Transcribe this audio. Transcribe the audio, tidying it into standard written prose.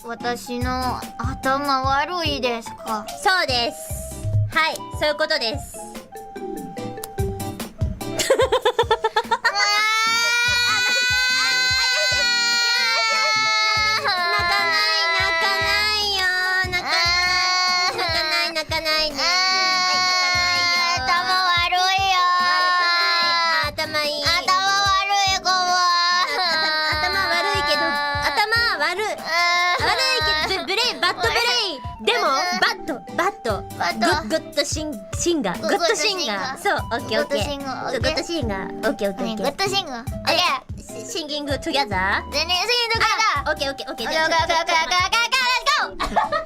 私の頭悪いですか？そうです。はい、そういうことです。グッドシンガー。そう、オッケーオッケー。グッドシンガー。オッケーオッケーオッケー。グッドシング。オッケー。シンギングトゥギャザー。ー。シンギングトゥギャザー。オッケーオッケーオッケー。オッケーオッケーオッケーオッケーオッケー。